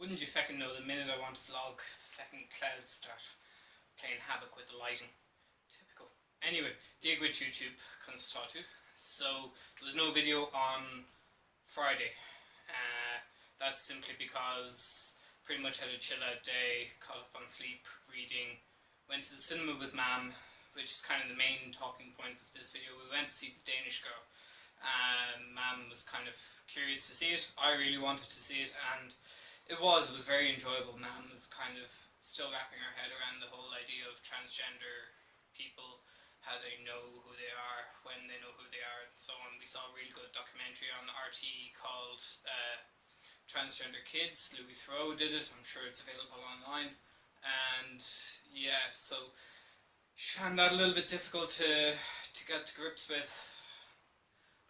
Wouldn't you feckin' know, the minute I want to vlog, the feckin' clouds start playing havoc with the lighting. Typical. Anyway, dig with YouTube, Constatu. So, there was no video on Friday. That's simply because pretty much had a chill out day, caught up on sleep, reading, went to the cinema with Mam, which is kind of the main talking point of this video. We went to see The Danish Girl. Mam was kind of curious to see it. I really wanted to see it, and it was very enjoyable. Mam was kind of still wrapping her head around the whole idea of transgender people, how they know who they are, when they know who they are, and so on. We saw a really good documentary on RTE called Transgender Kids. Louis Theroux did it. I'm sure it's available online. And yeah, so she found that a little bit difficult to get to grips with.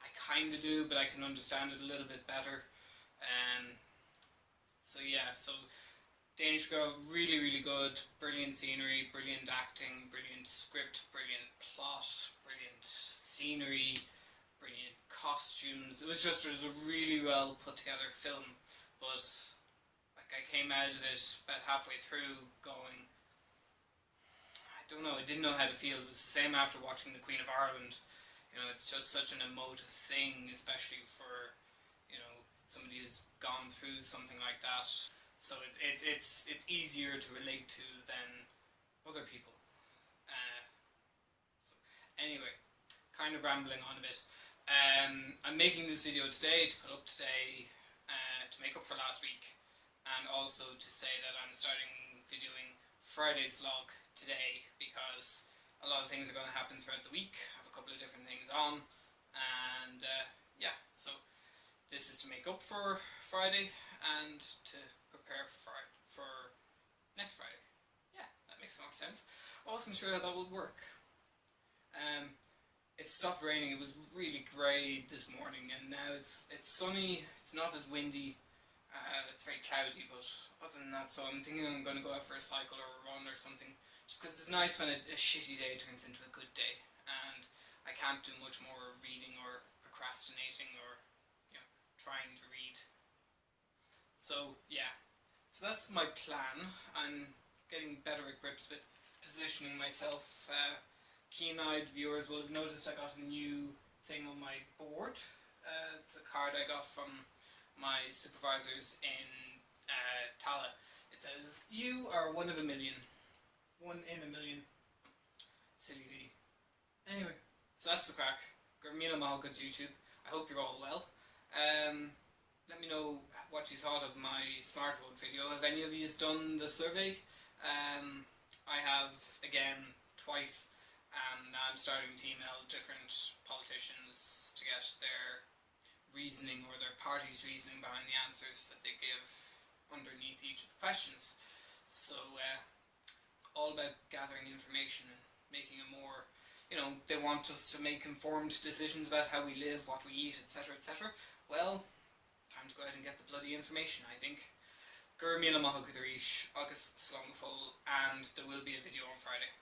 I kind of do, but I can understand it a little bit better. So yeah, so Danish Girl, really, really good. Brilliant scenery, brilliant acting, brilliant script, brilliant plot, brilliant scenery, brilliant costumes. It was a really well put together film, but like, I came out of it about halfway through going, I don't know, I didn't know how to feel. It was the same after watching The Queen of Ireland. You know, it's just such an emotive thing, especially for, you know, somebody who's gone through something like that. So it's easier to relate to than other people. So anyway, kind of rambling on a bit. I'm making this video today to put up today to make up for last week, and also to say that I'm starting videoing Friday's vlog today because a lot of things are going to happen throughout the week. I have a couple of different things on, and yeah, so this is to make up for Friday and to prepare for next Friday. Yeah, that makes more sense. I wasn't sure how that would work. It stopped raining. It was really grey this morning, and now it's sunny. It's not as windy. It's very cloudy, but other than that, so I'm thinking I'm going to go out for a cycle or a run or something, just because it's nice when a shitty day turns into a good day, and I can't do much more reading or procrastinating or, you know, trying to read. So yeah, so that's my plan. I'm getting better at grips with positioning myself. Keen-eyed viewers will have noticed I got a new thing on my board. It's a card I got from my supervisors in Tala. It says, "You are one of a million." 1 in a million. Silly D. Anyway, so that's the crack. Gurmila Mahalka YouTube. I hope you're all well. Let me know what you thought of my smart vote video. Have any of you done the survey? I have, again, twice. Now I'm starting to email different politicians to get their reasoning or their party's reasoning behind the answers that they give underneath each of the questions. So it's all about gathering information and making a more, you know, they want us to make informed decisions about how we live, what we eat, etc, etc. Well, time to go out and get the bloody information, I think. Gur Mila Mahogadrish, August Slongful, and there will be a video on Friday.